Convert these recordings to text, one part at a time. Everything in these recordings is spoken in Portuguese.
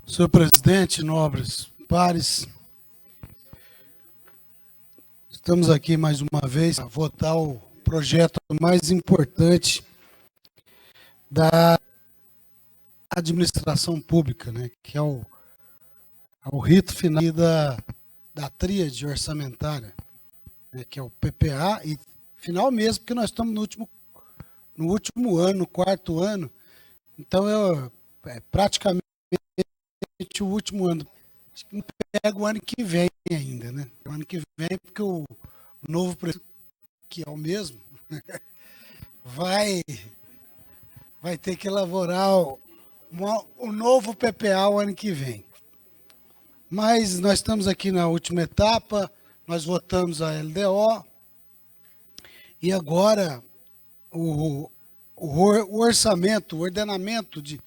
Senhor presidente, nobres pares, estamos aqui mais uma vez para votar o projeto mais importante da administração pública, né, que é o rito final da tríade orçamentária, né, que é o PPA, e final mesmo, porque nós estamos no último ano, no quarto ano, então é praticamente o último ano. Acho que não pega o ano que vem ainda, né? O ano que vem, porque o novo presidente, que é o mesmo, vai ter que elaborar o novo PPA o ano que vem. Mas nós estamos aqui na última etapa, nós votamos a LDO, e agora o orçamento, o ordenamento de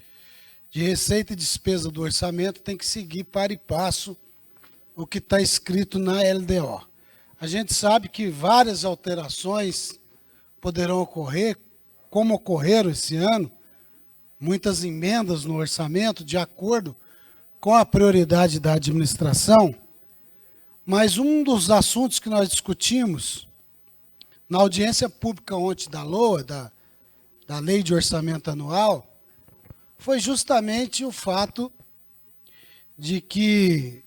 receita e despesa do orçamento tem que seguir para e passo o que está escrito na LDO. A gente sabe que várias alterações poderão ocorrer, como ocorreram esse ano, muitas emendas no orçamento, de acordo com a prioridade da administração, mas um dos assuntos que nós discutimos na audiência pública ontem da LOA, da Lei de Orçamento Anual, foi justamente o fato de que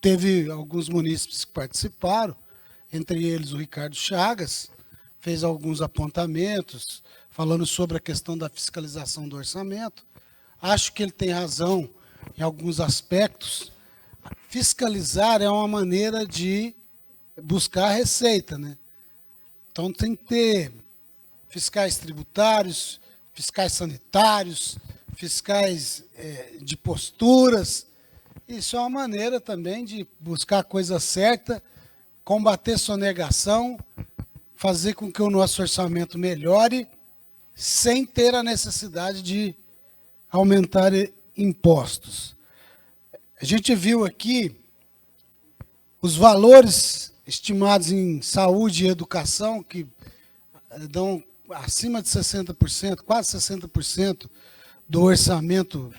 teve alguns munícipes que participaram, entre eles o Ricardo Chagas, fez alguns apontamentos, falando sobre a questão da fiscalização do orçamento. Acho que ele tem razão em alguns aspectos. Fiscalizar é uma maneira de buscar a receita, né? Então tem que ter fiscais tributários, fiscais sanitários, fiscais de posturas. Isso é uma maneira também de buscar a coisa certa, combater sonegação, fazer com que o nosso orçamento melhore, sem ter a necessidade de aumentar impostos. A gente viu aqui os valores estimados em saúde e educação, que dão acima de 60%, quase 60%, do orçamento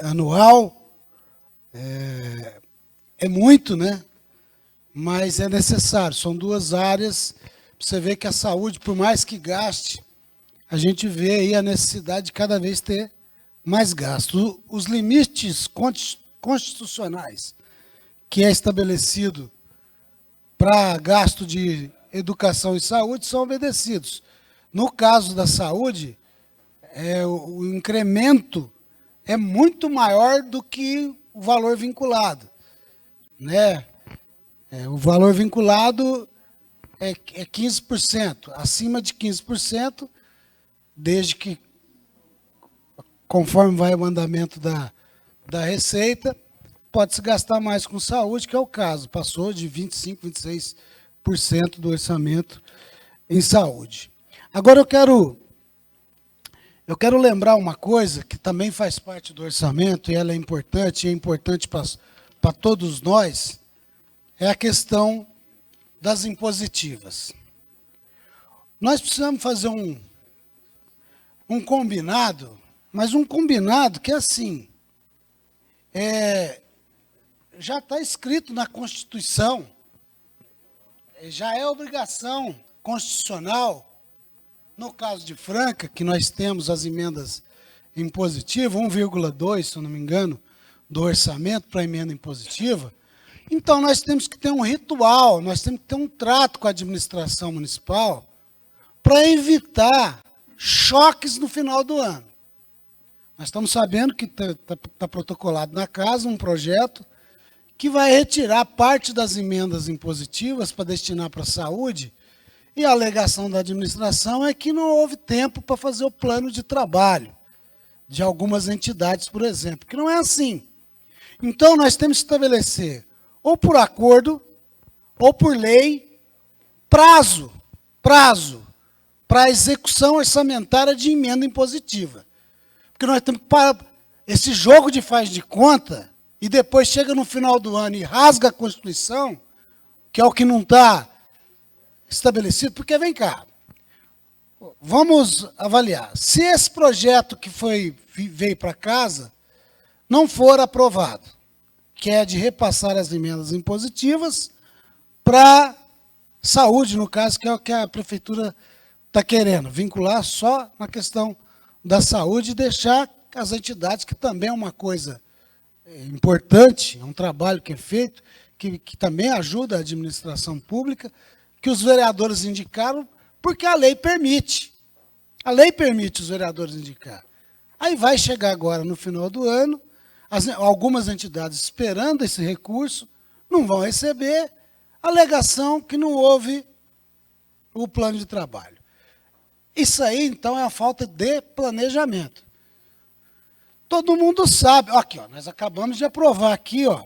anual. É muito, né? Mas é necessário. São duas áreas. Você vê que a saúde, por mais que gaste, a gente vê aí a necessidade de cada vez ter mais gasto. Os limites constitucionais que é estabelecido para gasto de educação e saúde são obedecidos. No caso da saúde, o incremento é muito maior do que o valor vinculado, né? O valor vinculado é 15%, acima de 15%, desde que, conforme vai o andamento da receita, pode-se gastar mais com saúde, que é o caso, passou de 25%, 26% do orçamento em saúde. Agora eu quero lembrar uma coisa que também faz parte do orçamento, e ela é importante para todos nós, é a questão das impositivas. Nós precisamos fazer um combinado, mas um combinado que, assim, já está escrito na Constituição, já é obrigação constitucional. No caso de Franca, que nós temos as emendas impositivas, 1,2, se eu não me engano, do orçamento para a emenda impositiva, então nós temos que ter um ritual, nós temos que ter um trato com a administração municipal para evitar choques no final do ano. Nós estamos sabendo que está protocolado na casa um projeto que vai retirar parte das emendas impositivas para destinar para a saúde. E a alegação da administração é que não houve tempo para fazer o plano de trabalho de algumas entidades, por exemplo, que não é assim. Então, nós temos que estabelecer, ou por acordo, ou por lei, prazo para a execução orçamentária de emenda impositiva. Porque nós temos que parar esse jogo de faz de conta e depois chega no final do ano e rasga a Constituição, que é o que não está estabelecido, porque vem cá, vamos avaliar. Se esse projeto que veio para casa não for aprovado, que é de repassar as emendas impositivas para saúde, no caso, que é o que a prefeitura está querendo, vincular só na questão da saúde e deixar as entidades, que também é uma coisa importante, é um trabalho que é feito, que também ajuda a administração pública, que os vereadores indicaram, porque a lei permite. A lei permite os vereadores indicar. Aí vai chegar agora, no final do ano, algumas entidades esperando esse recurso, não vão receber, alegação que não houve o plano de trabalho. Isso aí, então, é a falta de planejamento. Todo mundo sabe. Aqui, ó, nós acabamos de aprovar aqui, ó,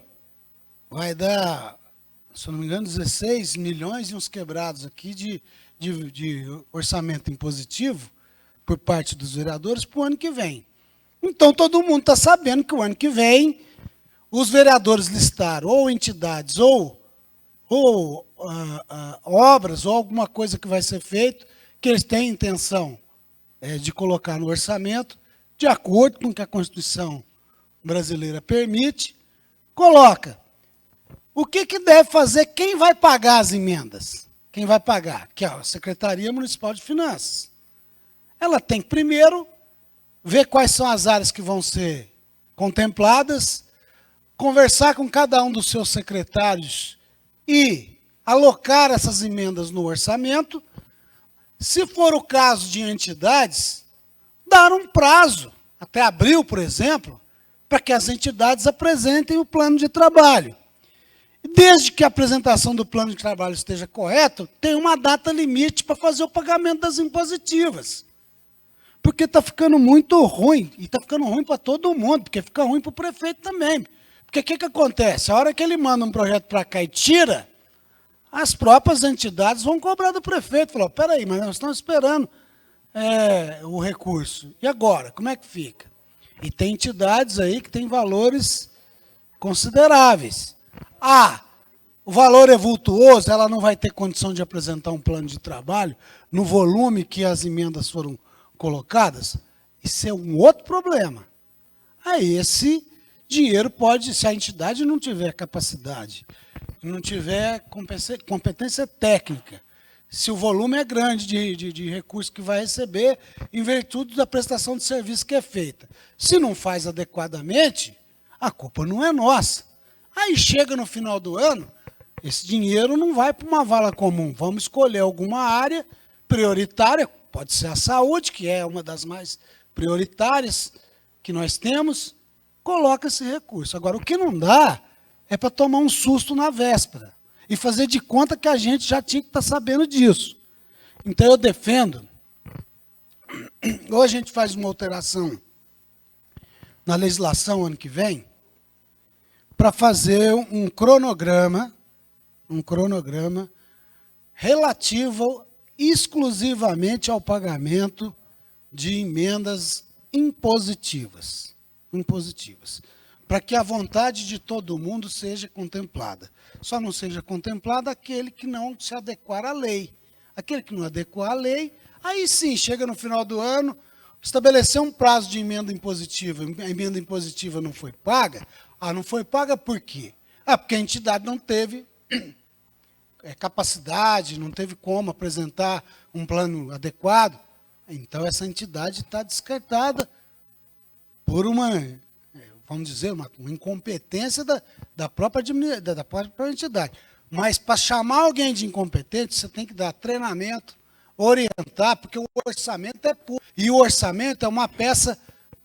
vai dar, se eu não me engano, 16 milhões e uns quebrados aqui de orçamento impositivo por parte dos vereadores para o ano que vem. Então, todo mundo está sabendo que o ano que vem os vereadores listaram ou entidades ou obras ou alguma coisa que vai ser feito que eles têm intenção de colocar no orçamento, de acordo com o que a Constituição brasileira permite, coloca. O que deve fazer? Quem vai pagar as emendas? Quem vai pagar? Que é a Secretaria Municipal de Finanças. Ela tem que, primeiro, ver quais são as áreas que vão ser contempladas, conversar com cada um dos seus secretários e alocar essas emendas no orçamento. Se for o caso de entidades, dar um prazo, até abril, por exemplo, para que as entidades apresentem o plano de trabalho. Desde que a apresentação do plano de trabalho esteja correta, tem uma data limite para fazer o pagamento das impositivas. Porque está ficando muito ruim, e está ficando ruim para todo mundo, porque fica ruim para o prefeito também. Porque o que acontece? A hora que ele manda um projeto para cá e tira, as próprias entidades vão cobrar do prefeito. Falou, peraí, mas nós estamos esperando o recurso. E agora? Como é que fica? E tem entidades aí que têm valores consideráveis. O valor é vultuoso, ela não vai ter condição de apresentar um plano de trabalho no volume que as emendas foram colocadas. Isso é um outro problema. Aí esse dinheiro pode, se a entidade não tiver capacidade, não tiver competência técnica, se o volume é grande de recursos que vai receber, em virtude da prestação de serviço que é feita. Se não faz adequadamente, a culpa não é nossa. Aí chega no final do ano, esse dinheiro não vai para uma vala comum. Vamos escolher alguma área prioritária, pode ser a saúde, que é uma das mais prioritárias que nós temos, coloca esse recurso. Agora, o que não dá é para tomar um susto na véspera e fazer de conta que a gente já tinha que estar sabendo disso. Então, eu defendo, ou a gente faz uma alteração na legislação ano que vem, para fazer um cronograma relativo exclusivamente ao pagamento de emendas impositivas, para que a vontade de todo mundo seja contemplada. Só não seja contemplada aquele que não se adequar à lei. Aquele que não adequar à lei, aí sim, chega no final do ano, estabelecer um prazo de emenda impositiva, a emenda impositiva não foi paga. Não foi paga por quê? Porque a entidade não teve capacidade, não teve como apresentar um plano adequado. Então, essa entidade está descartada por uma, vamos dizer, uma incompetência da própria entidade. Mas, para chamar alguém de incompetente, você tem que dar treinamento, orientar, porque o orçamento é puro. E o orçamento é uma peça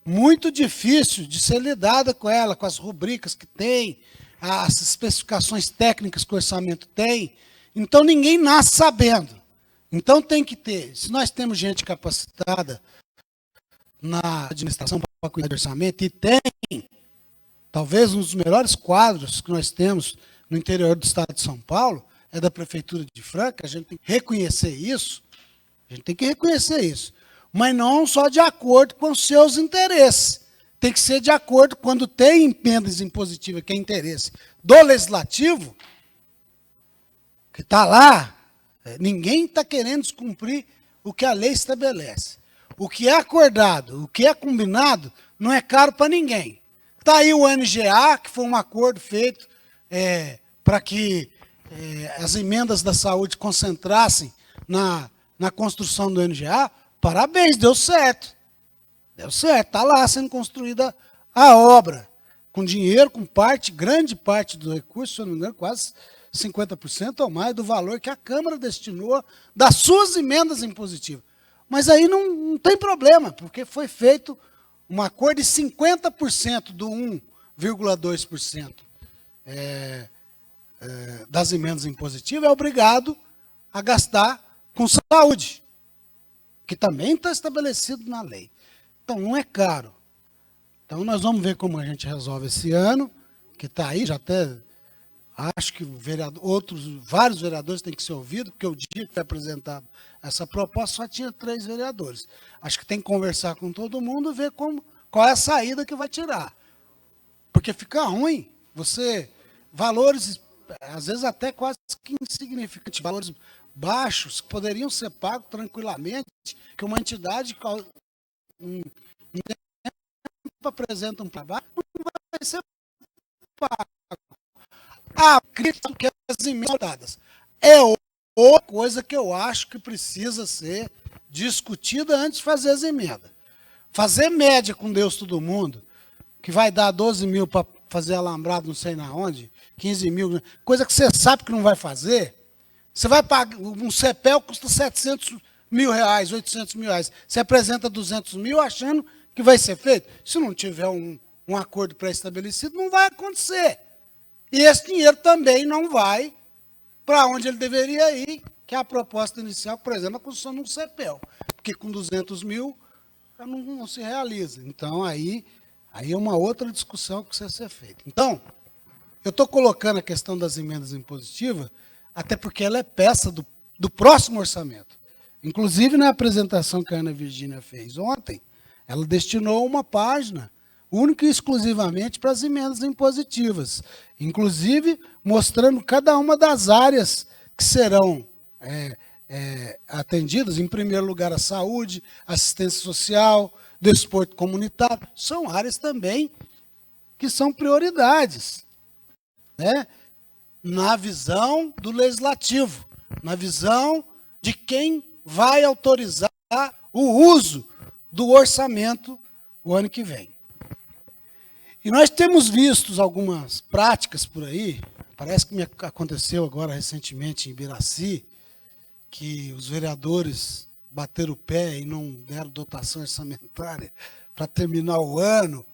muito difícil de ser lidada com ela, com as rubricas que tem, as especificações técnicas que o orçamento tem. Então, ninguém nasce sabendo. Então, tem que ter. Se nós temos gente capacitada na administração para cuidar do orçamento, e tem, talvez um dos melhores quadros que nós temos no interior do estado de São Paulo, é da Prefeitura de Franca, a gente tem que reconhecer isso, mas não só de acordo com os seus interesses. Tem que ser de acordo quando tem emendas impositivas, que é interesse do legislativo, que está lá, ninguém está querendo descumprir o que a lei estabelece. O que é acordado, o que é combinado, não é caro para ninguém. Está aí o NGA, que foi um acordo feito para que as emendas da saúde concentrassem na construção do NGA. Parabéns, deu certo. Deu certo, está lá sendo construída a obra. Com dinheiro, com grande parte do recurso, se eu não me engano, quase 50% ou mais do valor que a Câmara destinou das suas emendas impositivas. Mas aí não tem problema, porque foi feito um acordo de 50% do 1,2% das emendas impositivas é obrigado a gastar com saúde, que também está estabelecido na lei. Então, não é caro. Então, nós vamos ver como a gente resolve esse ano, que está aí, já até acho que vários vereadores têm que ser ouvidos, porque o dia que foi apresentado essa proposta só tinha 3 vereadores. Acho que tem que conversar com todo mundo e ver qual é a saída que vai tirar. Porque fica ruim, valores, às vezes até quase que insignificantes, valores baixos, que poderiam ser pagos tranquilamente, que uma entidade apresenta um trabalho, não vai ser pago. A crítica que as emendas é outra coisa que eu acho que precisa ser discutida antes de fazer as emendas. Fazer média com Deus todo mundo, que vai dar 12 mil para fazer alambrado não sei na onde, 15 mil, coisa que você sabe que não vai fazer, você vai pagar, um CEPEL custa 700 mil reais, 800 mil reais, você apresenta 200 mil achando que vai ser feito. Se não tiver um acordo pré-estabelecido, não vai acontecer. E esse dinheiro também não vai para onde ele deveria ir, que é a proposta inicial, por exemplo, a construção de um CEPEL, porque com 200 mil não se realiza. Então, aí é uma outra discussão que precisa ser feita. Então, eu estou colocando a questão das emendas impositivas, até porque ela é peça do próximo orçamento. Inclusive, na apresentação que a Ana Virgínia fez ontem, ela destinou uma página única e exclusivamente para as emendas impositivas, inclusive mostrando cada uma das áreas que serão atendidas. Em primeiro lugar, a saúde, assistência social, desporto comunitário, são áreas também que são prioridades, né? Na visão do legislativo, na visão de quem vai autorizar o uso do orçamento o ano que vem. E nós temos visto algumas práticas por aí, parece que me aconteceu agora recentemente em Ibiraci, que os vereadores bateram o pé e não deram dotação orçamentária para terminar o ano,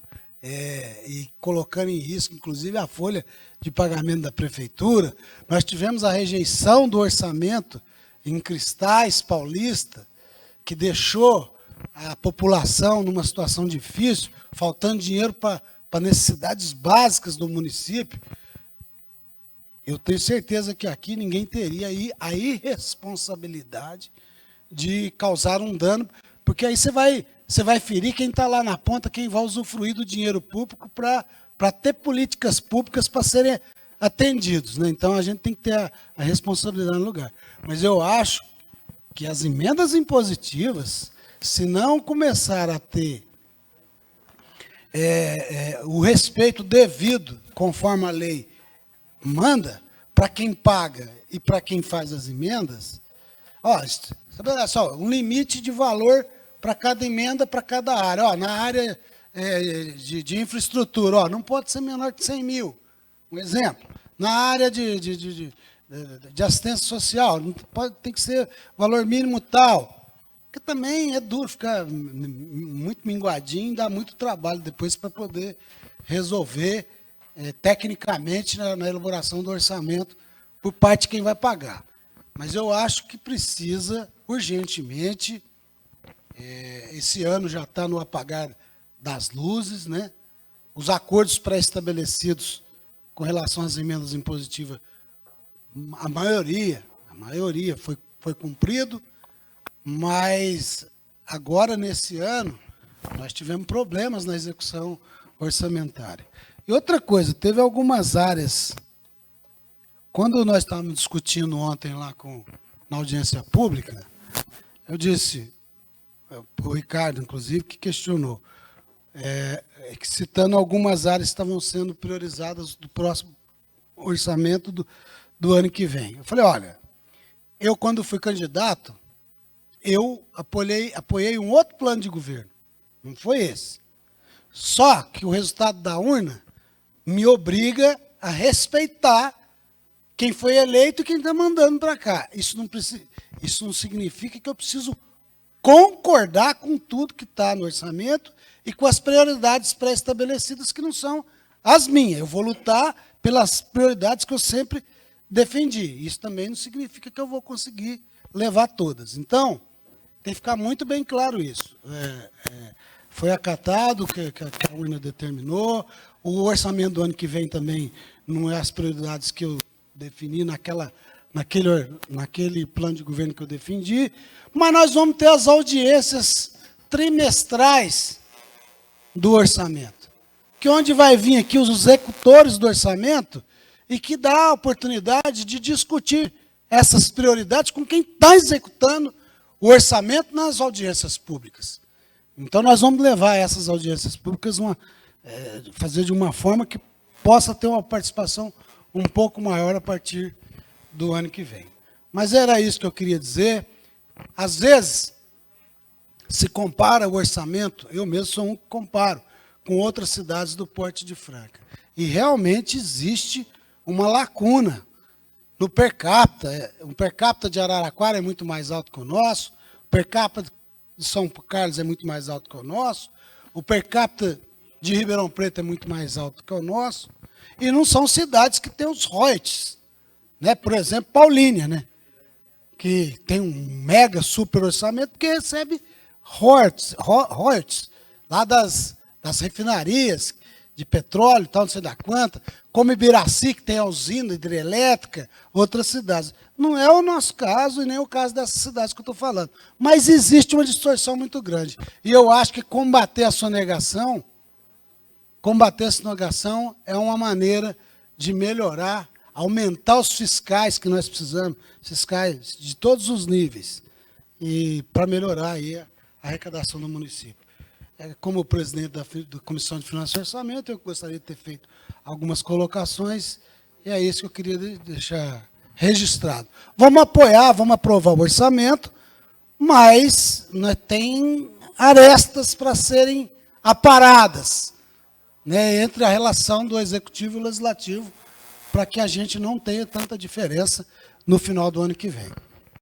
e colocando em risco, inclusive, a folha de pagamento da prefeitura. Nós tivemos a rejeição do orçamento em Cristais Paulista, que deixou a população numa situação difícil, faltando dinheiro para necessidades básicas do município. Eu tenho certeza que aqui ninguém teria a irresponsabilidade de causar um dano, porque aí você vai ferir quem está lá na ponta, quem vai usufruir do dinheiro público para ter políticas públicas para serem atendidos, né? Então, a gente tem que ter a responsabilidade no lugar. Mas eu acho que as emendas impositivas, se não começar a ter o respeito devido, conforme a lei manda, para quem paga e para quem faz as emendas, olha só, um limite de valor para cada emenda, para cada área. Na área de infraestrutura, não pode ser menor que 100 mil, um exemplo. Na área de assistência social, tem que ser valor mínimo tal. Porque também é duro ficar muito minguadinho, dá muito trabalho depois para poder resolver tecnicamente na elaboração do orçamento por parte de quem vai pagar. Mas eu acho que precisa, urgentemente, esse ano já está no apagar das luzes, né? Os acordos pré-estabelecidos com relação às emendas impositivas, a maioria foi cumprido, mas agora, nesse ano, nós tivemos problemas na execução orçamentária. E outra coisa, teve algumas áreas, quando nós estávamos discutindo ontem lá na audiência pública, eu disse, o Ricardo, inclusive, que questionou, citando algumas áreas que estavam sendo priorizadas do próximo orçamento do ano que vem. Eu falei, olha, eu quando fui candidato, eu apoiei um outro plano de governo, não foi esse. Só que o resultado da urna me obriga a respeitar quem foi eleito e quem está mandando para cá. Isso não significa que eu preciso concordar com tudo que está no orçamento e com as prioridades pré-estabelecidas, que não são as minhas. Eu vou lutar pelas prioridades que eu sempre defendi. Isso também não significa que eu vou conseguir levar todas. Então, tem que ficar muito bem claro isso. Foi acatado o que a urna determinou. O orçamento do ano que vem também não é as prioridades que eu defini naquele plano de governo que eu defendi, mas nós vamos ter as audiências trimestrais do orçamento, que onde vai vir aqui os executores do orçamento e que dá a oportunidade de discutir essas prioridades com quem está executando o orçamento nas audiências públicas. Então, nós vamos levar essas audiências públicas, fazer de uma forma que possa ter uma participação um pouco maior a partir do ano que vem. Mas era isso que eu queria dizer. Às vezes, se compara o orçamento, eu mesmo sou um que comparo, com outras cidades do Porto de Franca. E realmente existe uma lacuna no per capita. O per capita de Araraquara é muito mais alto que o nosso, o per capita de São Carlos é muito mais alto que o nosso, o per capita de Ribeirão Preto é muito mais alto que o nosso, e não são cidades que têm os royalties, né? Por exemplo, Paulínia, né? Que tem um mega super orçamento que recebe royalties lá das refinarias de petróleo, tal, não sei da quanta, como Ibiraci, que tem a usina hidrelétrica, outras cidades. Não é o nosso caso e nem o caso dessas cidades que eu estou falando. Mas existe uma distorção muito grande. E eu acho que combater a sonegação é uma maneira de melhorar, aumentar os fiscais que nós precisamos, fiscais de todos os níveis, e para melhorar aí a arrecadação do município. Como presidente da Comissão de Finanças e Orçamento, eu gostaria de ter feito algumas colocações, e é isso que eu queria deixar registrado. Vamos apoiar, vamos aprovar o orçamento, mas tem arestas para serem aparadas, né, entre a relação do Executivo e o Legislativo, para que a gente não tenha tanta diferença no final do ano que vem.